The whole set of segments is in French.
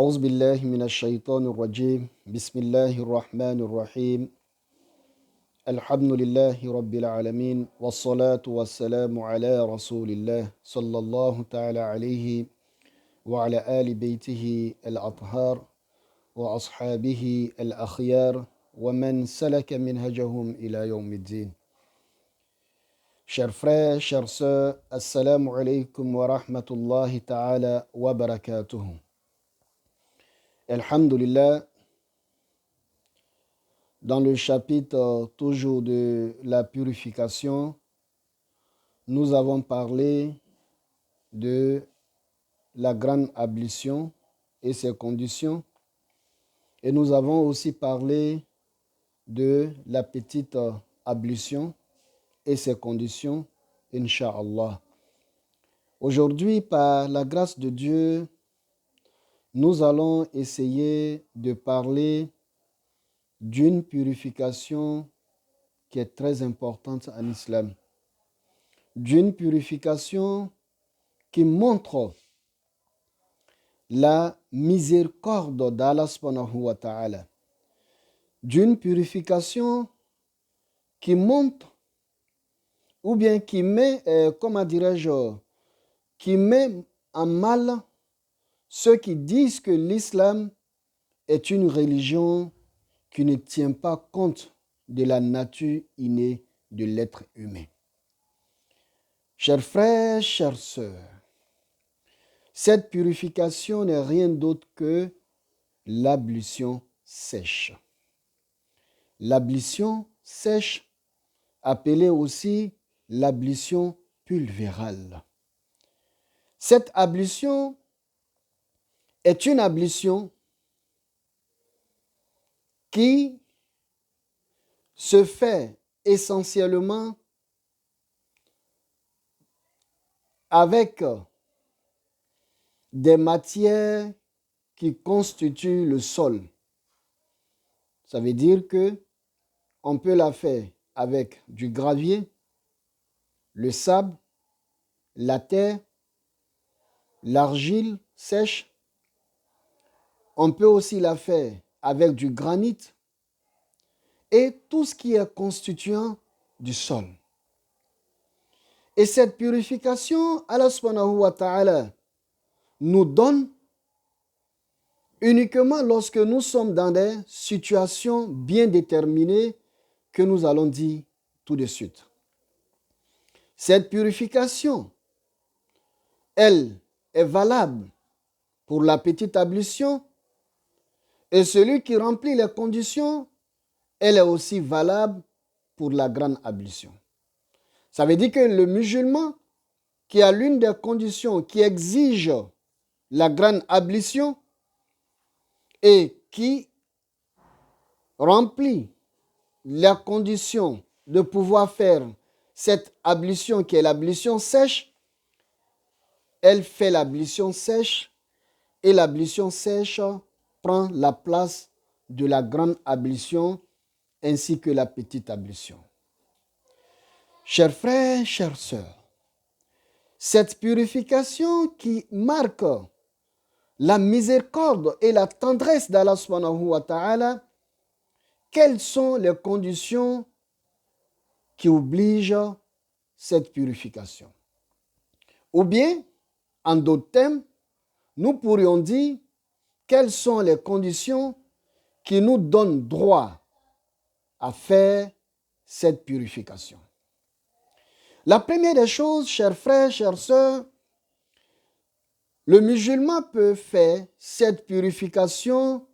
أعوذ بالله من الشيطان الرجيم بسم الله الرحمن الرحيم الحمد لله رب العالمين والصلاة والسلام على رسول الله صلى الله تعالى عليه وعلى آل بيته الأطهار وأصحابه الأخيار ومن سلك منهجهم إلى يوم الدين. Chers frères, chères sœurs, assalamu alaikum wa rahmatullahi ta'ala wa barakatuhu. Alhamdulillah, dans le chapitre toujours de la purification, nous avons parlé de la grande ablution et ses conditions, et nous avons aussi parlé de la petite ablution et ses conditions, Inch'Allah. Aujourd'hui, par la grâce de Dieu, nous allons essayer de parler d'une purification qui est très importante en islam. D'une purification qui montre la miséricorde d'Allah subhanahu wa ta'ala. D'une purification qui montre ou bien qui met, qui met en mal ceux qui disent que l'islam est une religion qui ne tient pas compte de la nature innée de l'être humain. Chers frères, chères sœurs, cette purification n'est rien d'autre que l'ablution sèche. L'ablution sèche, appelée aussi l'ablution pulvérale. Cette ablution est une ablution qui se fait essentiellement avec des matières qui constituent le sol. Ça veut dire que on peut la faire avec du gravier, le sable, la terre, l'argile sèche. On peut aussi la faire avec du granit et tout ce qui est constituant du sol. Et cette purification, Allah subhanahu wa ta'ala nous donne uniquement lorsque nous sommes dans des situations bien déterminées que nous allons dire tout de suite. Cette purification, elle est valable pour la petite ablution et celui qui remplit les conditions, elle est aussi valable pour la grande ablution. Ça veut dire que le musulman qui a l'une des conditions qui exige la grande ablution et qui remplit la condition de pouvoir faire cette ablution qui est l'ablution sèche, elle fait l'ablution sèche et l'ablution sèche prend la place de la grande ablution ainsi que la petite ablution. Chers frères, chères sœurs, cette purification qui marque la miséricorde et la tendresse d'Allah subhanahu wa ta'ala, quelles sont les conditions qui obligent cette purification? Ou bien, en d'autres termes, nous pourrions dire quelles sont les conditions qui nous donnent droit à faire cette purification. La première des choses, chers frères, chères sœurs, le musulman peut faire cette purification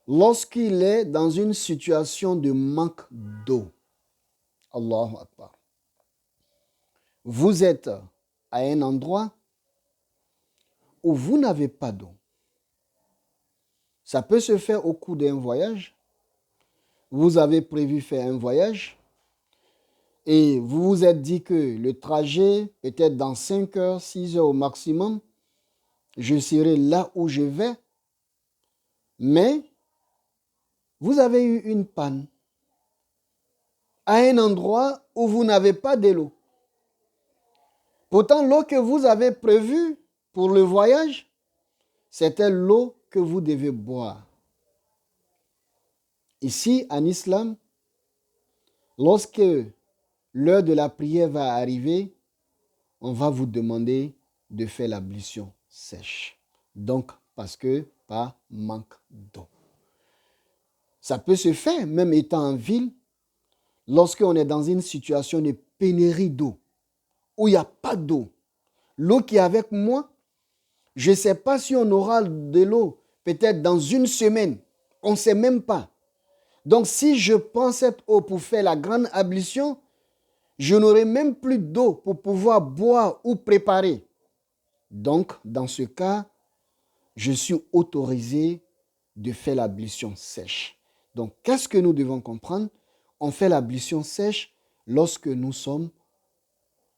lorsqu'il est dans une situation de manque d'eau. Allahu Akbar. Vous êtes à un endroit où vous n'avez pas d'eau. Ça peut se faire au cours d'un voyage. Vous avez prévu faire un voyage et vous vous êtes dit que le trajet, peut-être dans 5 heures, 6 heures au maximum, je serai là où je vais, mais vous avez eu une panne à un endroit où vous n'avez pas de l'eau. Pourtant, l'eau que vous avez prévue pour le voyage, c'était l'eau que vous devez boire. Ici, en islam, lorsque l'heure de la prière va arriver, on va vous demander de faire l'ablution sèche. Donc, parce que par manque d'eau. Ça peut se faire, même étant en ville, lorsqu'on est dans une situation de pénurie d'eau, où il n'y a pas d'eau. L'eau qui est avec moi, je ne sais pas si on aura de l'eau, peut-être dans une semaine. On ne sait même pas. Donc, si je prends cette eau pour faire la grande ablution, je n'aurai même plus d'eau pour pouvoir boire ou préparer. Donc, dans ce cas, je suis autorisé de faire l'ablution sèche. Donc, qu'est-ce que nous devons comprendre? On fait l'ablution sèche lorsque nous sommes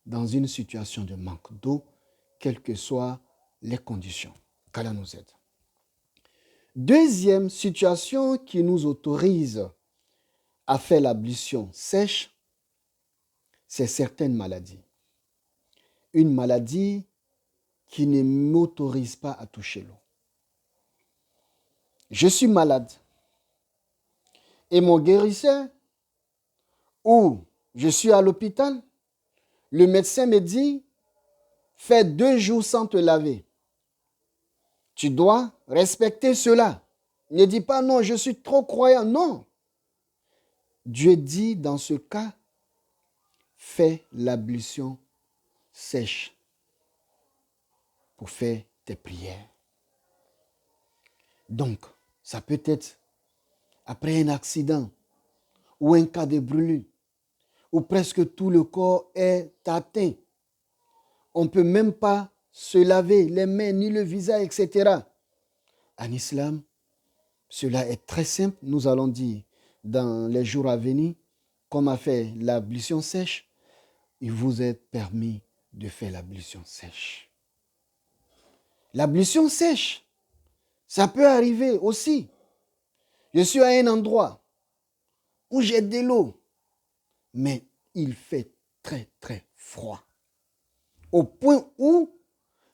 dans une situation de manque d'eau, quelles que soient les conditions. Qu'Allah nous aide. Deuxième situation qui nous autorise à faire l'ablution sèche, c'est certaines maladies. Une maladie qui ne m'autorise pas à toucher l'eau. Je suis malade et mon guérisseur, ou je suis à l'hôpital, le médecin me dit, fais 2 jours sans te laver. Tu dois respecter cela. Ne dis pas non, je suis trop croyant. Non. Dieu dit dans ce cas, fais l'ablution sèche pour faire tes prières. Donc, ça peut être après un accident ou un cas de brûlure où presque tout le corps est atteint. On ne peut même pas se laver les mains ni le visage, etc. En islam, cela est très simple. Nous allons dire dans les jours à venir, comme a fait l'ablution sèche, il vous est permis de faire l'ablution sèche. L'ablution sèche, ça peut arriver aussi. Je suis à un endroit où j'ai de l'eau, mais il fait très très froid. Au point où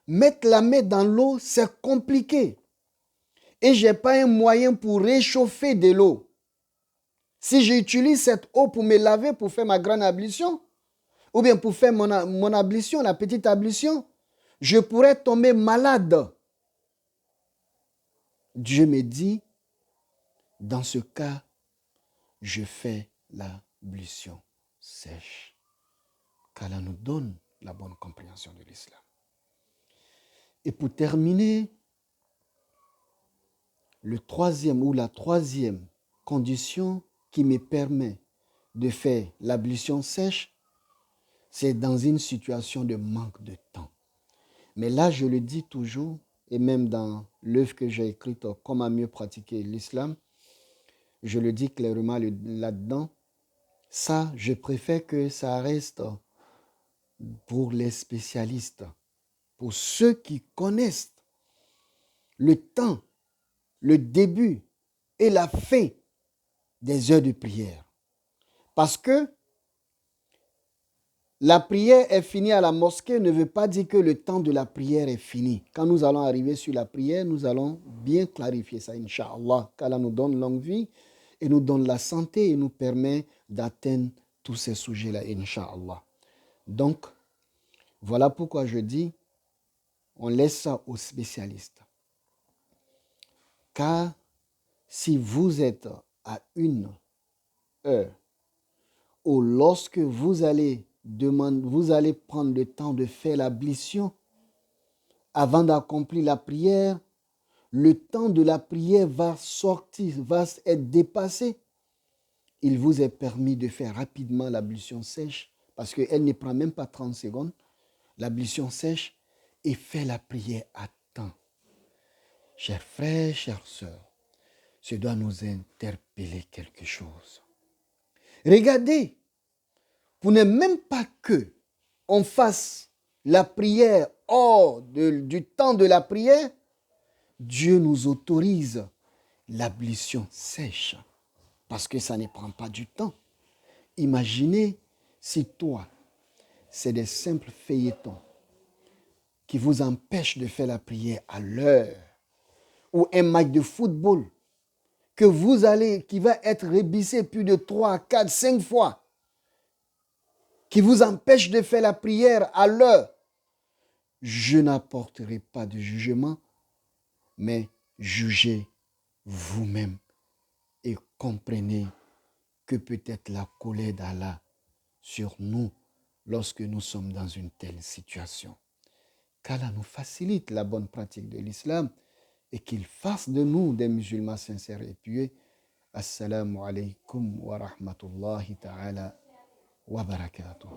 mettre la main dans l'eau, c'est compliqué. Et je n'ai pas un moyen pour réchauffer de l'eau. Si j'utilise cette eau pour me laver, pour faire ma grande ablution, ou bien pour faire mon ablution, la petite ablution, je pourrais tomber malade. Dieu me dit, dans ce cas, je fais l'ablution sèche. Qu'Allah nous donne la bonne compréhension de l'islam. Et pour terminer, la troisième condition qui me permet de faire l'ablution sèche, c'est dans une situation de manque de temps. Mais là, je le dis toujours, et même dans l'œuvre que j'ai écrite, Comment mieux pratiquer l'islam, je le dis clairement là-dedans, ça, je préfère que ça reste pour les spécialistes, pour ceux qui connaissent le temps, le début et la fin des heures de prière. Parce que la prière est finie à la mosquée ne veut pas dire que le temps de la prière est fini. Quand nous allons arriver sur la prière, nous allons bien clarifier ça, Inch'Allah. Qu'Allah nous donne longue vie et nous donne la santé et nous permet d'atteindre tous ces sujets-là, Inch'Allah. Donc, voilà pourquoi je dis, on laisse ça aux spécialistes. Car si vous êtes à 1 heure ou lorsque vous allez prendre le temps de faire l'ablution avant d'accomplir la prière, le temps de la prière va sortir, va être dépassé. Il vous est permis de faire rapidement l'ablution sèche parce qu'elle ne prend même pas 30 secondes. L'ablution sèche et faire la prière à temps. Chers frères, chères sœurs, ça doit nous interpeller quelque chose. Regardez, pour ne même pas que on fasse la prière hors du temps de la prière, Dieu nous autorise l'ablution sèche parce que ça ne prend pas du temps. Imaginez si toi, c'est des simples feuilletons qui vous empêchent de faire la prière à l'heure. ou un match de football qui va être rebissé plus de 3, 4, 5 fois, qui vous empêche de faire la prière à l'heure, je n'apporterai pas de jugement, mais jugez vous-même et comprenez que peut-être la colère d'Allah sur nous lorsque nous sommes dans une telle situation. Qu'Allah nous facilite la bonne pratique de l'islam et qu'il fasse de nous des musulmans sincères et pieux. Assalamu alaikum wa rahmatullahi ta'ala wa barakatuh.